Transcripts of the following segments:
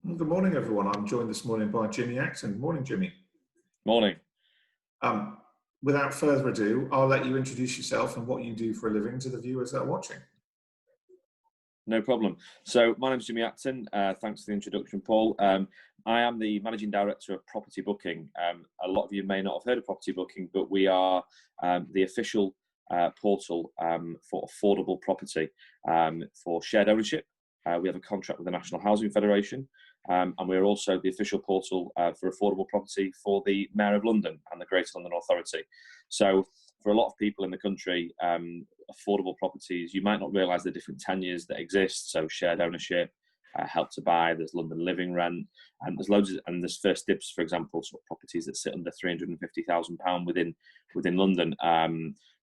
Well, good morning, everyone. I'm joined this morning by Jimmy Acton. Morning, Jimmy. Morning. Um, Without further ado, I'll let you introduce yourself and what you do for a living to the viewers that are watching. No problem. So my name's Jimmy Acton. Thanks for the introduction, Paul. I am the Managing Director of Property Booking. A lot of you may not have heard of Property Booking, but we are the official portal for affordable property for shared ownership. We have a contract with the National Housing Federation, and we're also the official portal for affordable property for the Mayor of London and the Greater London Authority. So for a lot of people in the country, affordable properties, you might not realise the different tenures that exist. So shared ownership, help to buy, there's London living rent, and there's loads of, and there's first dibs, for example, sort of properties that sit under £350,000 within London.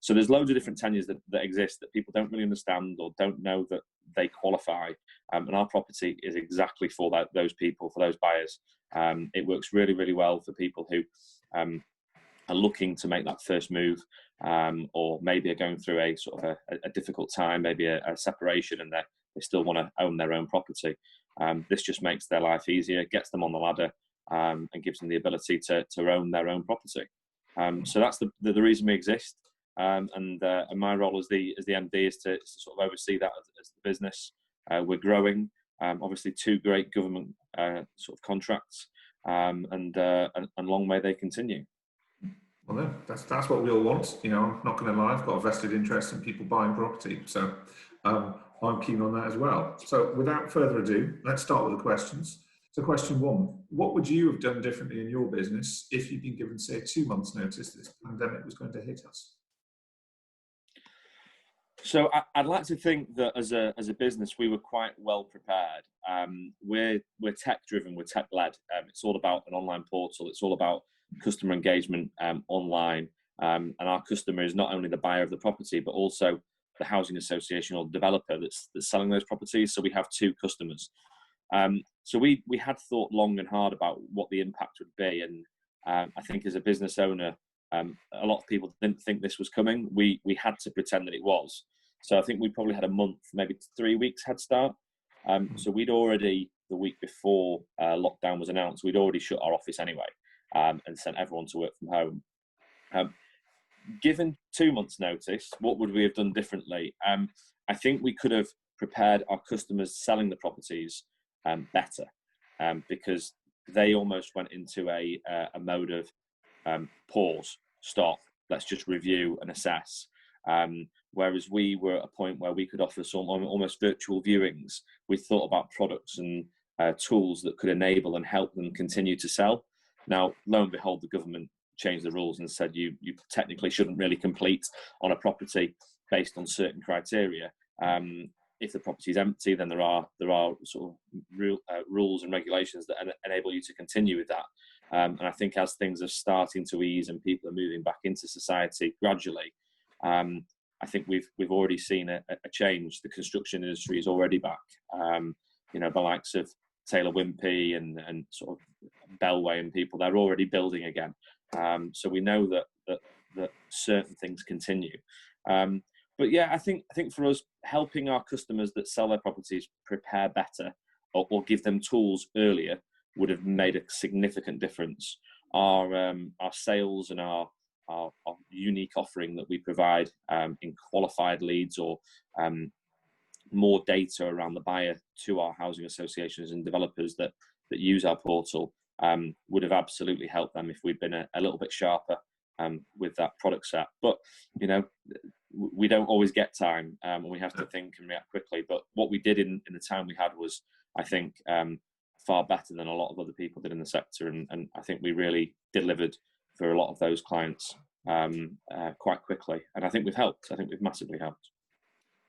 So there's loads of different tenures that exist that people don't really understand or don't know that they qualify. And our property is exactly for those people, for those buyers. It works really, really well for people who are looking to make that first move, or maybe are going through a sort of a difficult time, maybe a separation, and they still want to own their own property. This just makes their life easier, gets them on the ladder, and gives them the ability to own their own property. So that's the reason we exist. And my role as the MD is to sort of oversee that as the business. We're growing, obviously 2 great government sort of contracts, and long may they continue. Well, no, that's what we all want. You know, I'm not going to lie, I've got a vested interest in people buying property, so I'm keen on that as well. So without further ado, let's start with the questions. So question 1, what would you have done differently in your business if you'd been given, say, 2 months' notice that this pandemic was going to hit us? So I'd like to think that as a business, we were quite well prepared. We're tech driven, we're tech led. It's all about an online portal. It's all about customer engagement online. And our customer is not only the buyer of the property, but also the housing association or developer that's selling those properties. So we have 2 customers. So we had thought long and hard about what the impact would be. And I think as a business owner, a lot of people didn't think this was coming. We had to pretend that it was. So I think we probably had a month, maybe 3 weeks head start. So we'd already, the week before lockdown was announced, we'd already shut our office anyway, and sent everyone to work from home. Given 2 months' notice, what would we have done differently? I think we could have prepared our customers selling the properties better, because they almost went into a mode of pause, stop, let's just review and assess. Whereas we were at a point where we could offer some almost virtual viewings. We thought about products and tools that could enable and help them continue to sell. Now, lo and behold, the government changed the rules and said you technically shouldn't really complete on a property based on certain criteria. If the property is empty, then there are sort of rules and regulations that enable you to continue with that. And I think as things are starting to ease and people are moving back into society gradually, I think we've already seen a change. The construction industry is already back. The likes of Taylor Wimpey and sort of Bellway and people, they're already building again. So we know that certain things continue. But yeah, I think for us, helping our customers that sell their properties prepare better or give them tools earlier would have made a significant difference. Our sales and our unique offering that we provide in qualified leads or more data around the buyer to our housing associations and developers that use our portal would have absolutely helped them if we'd been a little bit sharper with that product set. But we don't always get time, and we have to think and react quickly. But what we did in the time we had was, I think, far better than a lot of other people did in the sector, and I think we really delivered for a lot of those clients quite quickly. And I think we've helped. I think we've massively helped.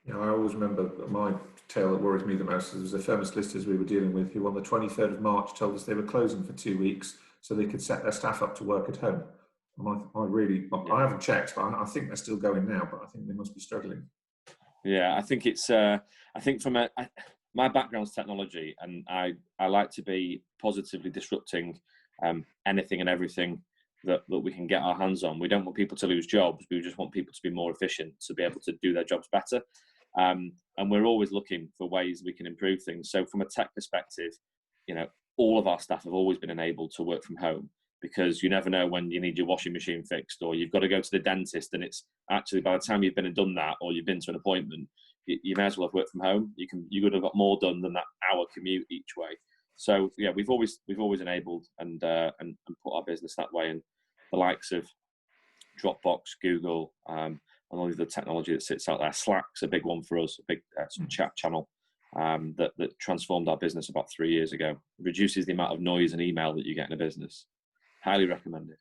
You know, I always remember my tale that worries me the most. There was a firm of solicitors we were dealing with who on the 23rd of March told us they were closing for 2 weeks so they could set their staff up to work at home. And I haven't checked, but I think they're still going now, but I think they must be struggling. Yeah, I think it's, I think from my background's technology, and I like to be positively disrupting anything and everything that we can get our hands on. We don't want people to lose jobs. We just want people to be more efficient, to be able to do their jobs better. And we're always looking for ways we can improve things. So from a tech perspective, all of our staff have always been enabled to work from home, because you never know when you need your washing machine fixed, or you've got to go to the dentist, and it's actually, by the time you've been and done that, or you've been to an appointment, you may as well have worked from home. You could have got more done than that hour commute each way. So yeah, we've always enabled and put our business that way. And the likes of Dropbox, Google, and all of the technology that sits out there. Slack's a big one for us, a big sort of chat channel that transformed our business about 3 years ago. It reduces the amount of noise and email that you get in a business. Highly recommend it.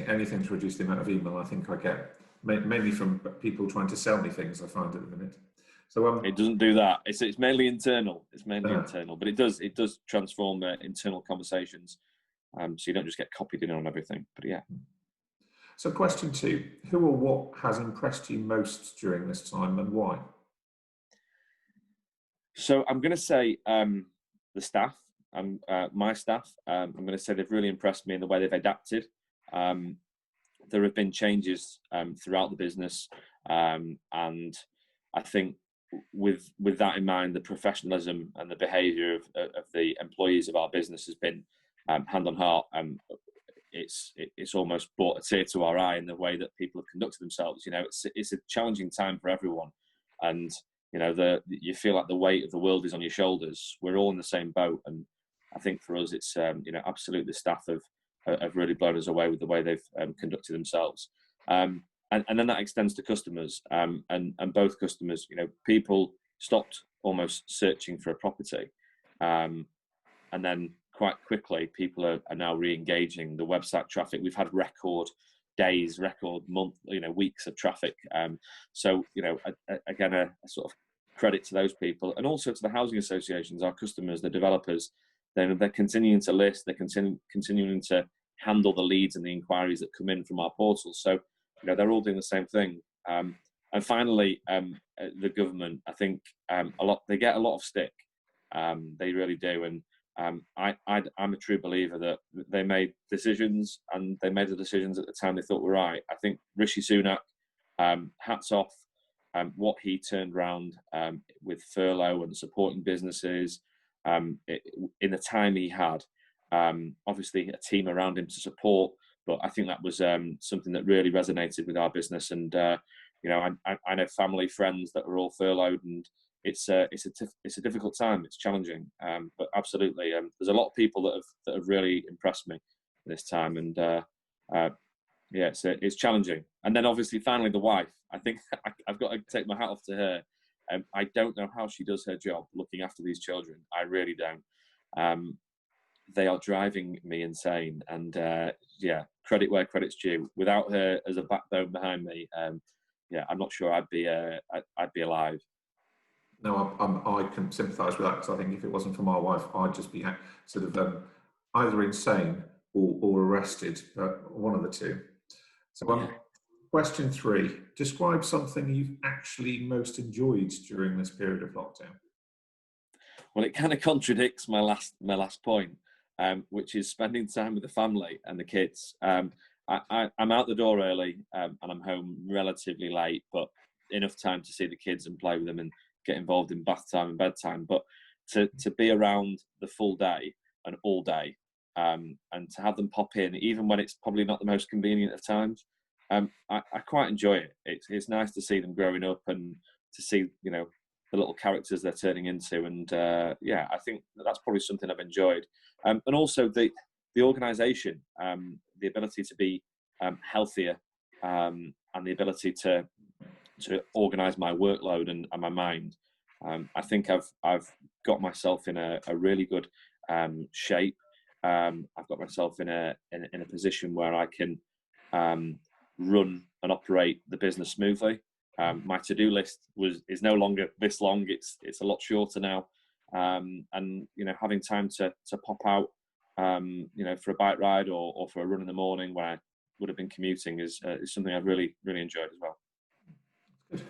Anything to reduce the amount of email I think I get, mainly from people trying to sell me things, I find at the minute. So it doesn't do that. It's mainly internal. It's mainly internal, but it does transform internal conversations. So you don't just get copied in on everything. But yeah. So question 2, who or what has impressed you most during this time, and why? So I'm going to say the staff, my staff. I'm going to say they've really impressed me in the way they've adapted. There have been changes throughout the business, and I think with that in mind, the professionalism and the behaviour of the employees of our business has been hand on heart. It's almost brought a tear to our eye in the way that people have conducted themselves. You know, it's a challenging time for everyone, and you know, you feel like the weight of the world is on your shoulders. We're all in the same boat, and I think for us, it's you know, absolutely the staff have really blown us away with the way they've conducted themselves, and then that extends to customers, and both customers. You know, people stopped almost searching for a property, and then quite quickly, people are now re-engaging. The website traffic, we've had record days, record month, you know, weeks of traffic. So, you know, again, a sort of credit to those people, and also to the housing associations, our customers, the developers. They're continuing to list, they're continuing to handle the leads and the inquiries that come in from our portals. So, you know, they're all doing the same thing. And finally, the government, I think they get a lot of stick. They really do. And I'm a true believer that they made decisions, and they made the decisions at the time they thought were right. I think Rishi Sunak, hats off, what he turned around with furlough and supporting businesses in the time he had. Obviously, a team around him to support, but I think that was something that really resonated with our business. And you know, I know family, friends that were all furloughed, and it's a difficult time. It's challenging, but absolutely, there's a lot of people that have really impressed me this time, and yeah, it's challenging. And then obviously, finally, the wife. I think I've got to take my hat off to her. I don't know how she does her job looking after these children. I really don't. They are driving me insane, and yeah, credit where credit's due. Without her as a backbone behind me, yeah, I'm not sure I'd be alive. No, I can sympathise with that, because I think if it wasn't for my wife, I'd just be sort of either insane or arrested, one of the two. So, question 3: describe something you've actually most enjoyed during this period of lockdown. Well, it kind of contradicts my last point, which is spending time with the family and the kids. I'm out the door early, and I'm home relatively late, but enough time to see the kids and play with them and get involved in bath time and bedtime. But to be around the full day and all day, and to have them pop in, even when it's probably not the most convenient of times, I quite enjoy it. It's nice to see them growing up and to see, you know, the little characters they're turning into. And yeah, I think that's probably something I've enjoyed. And also the organisation, the ability to be healthier, and the ability to organise my workload and my mind. I think I've got myself in a really good shape. I've got myself in a position where I can run and operate the business smoothly. My to-do list is no longer this long. It's a lot shorter now, and you know, having time to pop out, you know, for a bike ride or for a run in the morning when I would have been commuting is something I've really enjoyed as well. Good.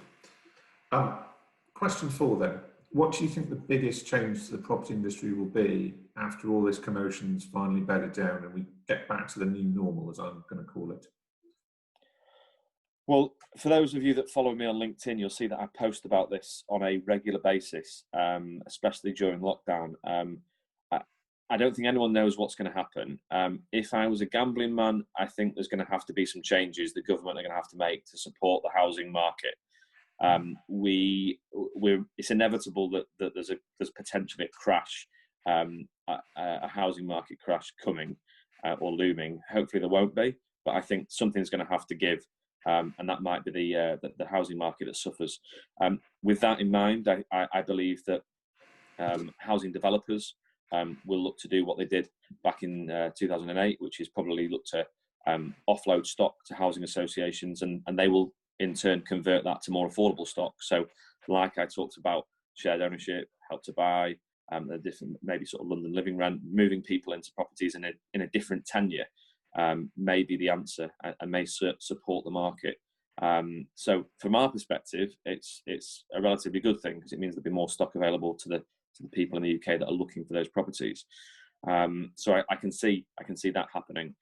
Question 4 then: what do you think the biggest change to the property industry will be after all this commotion's finally bedded down and we get back to the new normal, as I'm going to call it? Well, for those of you that follow me on LinkedIn, you'll see that I post about this on a regular basis, especially during lockdown. I don't think anyone knows what's going to happen. If I was a gambling man, I think there's going to have to be some changes the government are going to have to make to support the housing market. It's inevitable that there's potentially a crash, a housing market crash coming or looming. Hopefully there won't be, but I think something's going to have to give, and that might be the housing market that suffers. With that in mind, I believe that housing developers will look to do what they did back in 2008, which is probably look to offload stock to housing associations, and they will in turn convert that to more affordable stock. So like I talked about, shared ownership, Help to Buy, the different, maybe sort of London living rent, moving people into properties in a different tenure may be the answer and may support the market. So from our perspective, it's a relatively good thing, because it means there'll be more stock available to the people in the UK that are looking for those properties. So I can see that happening.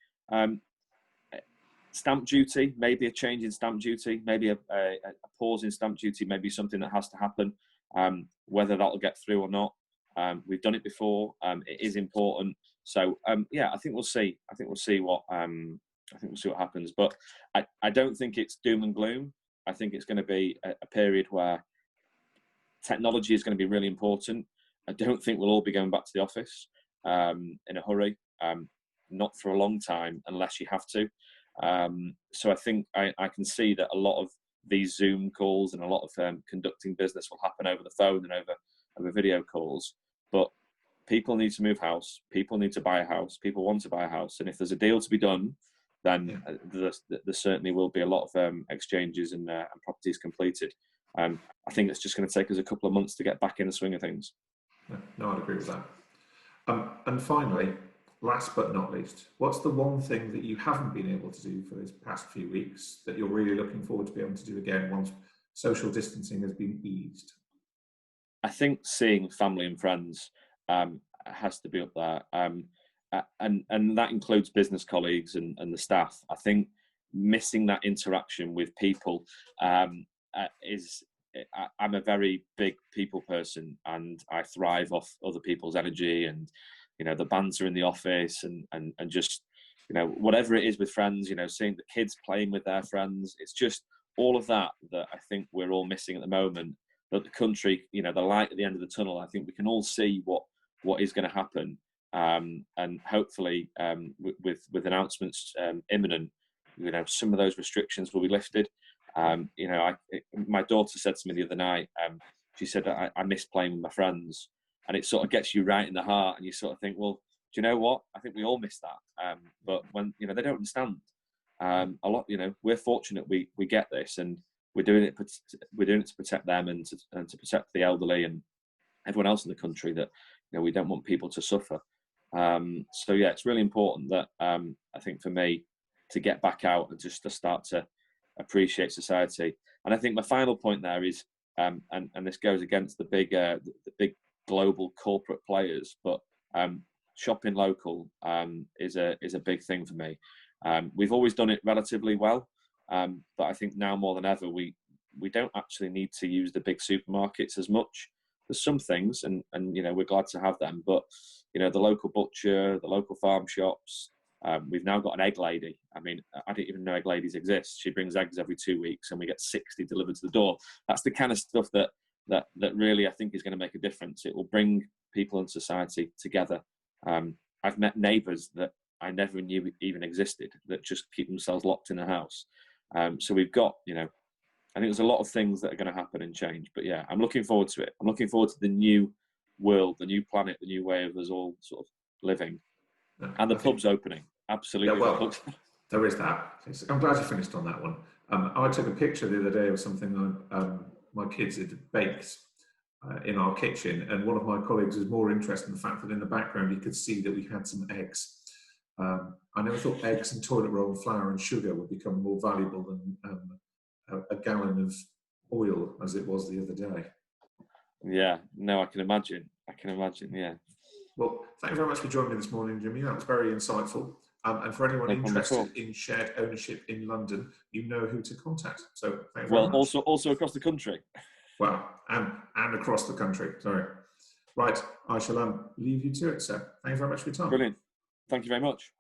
Stamp duty, maybe a change in stamp duty, maybe a pause in stamp duty, maybe something that has to happen. Whether that'll get through or not, we've done it before. It is important. So yeah, I think we'll see. I think we'll see what happens. But I don't think it's doom and gloom. I think it's going to be a period where technology is going to be really important. I don't think we'll all be going back to the office in a hurry. Not for a long time, unless you have to. So I think I can see that a lot of these Zoom calls and a lot of conducting business will happen over the phone and over video calls. But people need to move house. People need to buy a house. People want to buy a house. And if there's a deal to be done, then there certainly will be a lot of exchanges and properties completed. I think it's just going to take us a couple of months to get back in the swing of things. No, I'd agree with that. And finally, last but not least, what's the one thing that you haven't been able to do for these past few weeks that you're really looking forward to be able to do again once social distancing has been eased? I think seeing family and friends has to be up there. And that includes business colleagues and the staff. I think missing that interaction with people I'm a very big people person, and I thrive off other people's energy and, the banter in the office and just, whatever it is with friends, seeing the kids playing with their friends. It's just all of that I think we're all missing at the moment. But the country, the light at the end of the tunnel, I think we can all see what is going to happen. And hopefully with announcements imminent, some of those restrictions will be lifted. My daughter said to me the other night, she said, I miss playing with my friends. And it sort of gets you right in the heart, and you sort of think, well, do you know what? I think we all miss that. But when, they don't understand. A lot, we're fortunate we get this, and we're doing it to protect them and to protect the elderly and everyone else in the country, that, we don't want people to suffer. So yeah, it's really important that I think for me to get back out and just to start to appreciate society. And I think my final point there is, and this goes against the big global corporate players, but shopping local is a big thing for me. We've always done it relatively well, but I think now more than ever we don't actually need to use the big supermarkets as much. There's some things, and we're glad to have them, but the local butcher, the local farm shops. We've now got an egg lady. I mean, I didn't even know egg ladies exist. She brings eggs every 2 weeks, and we get 60 delivered to the door. That's the kind of stuff that really I think is going to make a difference. It will bring people in society together. I've met neighbours that I never knew even existed, that just keep themselves locked in a house. So we've got, I think there's a lot of things that are going to happen and change. But yeah, I'm looking forward to it. I'm looking forward to the new world, the new planet, the new way of us all sort of living. And the pubs opening. Absolutely. Yeah, well, there is that. I'm glad you finished on that one. I took a picture the other day of something my kids had baked in our kitchen, and one of my colleagues was more interested in the fact that in the background you could see that we had some eggs. I never thought eggs and toilet roll flour and sugar would become more valuable than a gallon of oil, as it was the other day. Yeah, no, I can imagine, yeah. Well, thank you very much for joining me this morning, Jimmy. That was very insightful. And for anyone interested in shared ownership in London, you know who to contact. So thank you very much. Also across the country. Well, and across the country, sorry. Right, I shall leave you to it, sir. Thank you very much for your time. Brilliant. Thank you very much.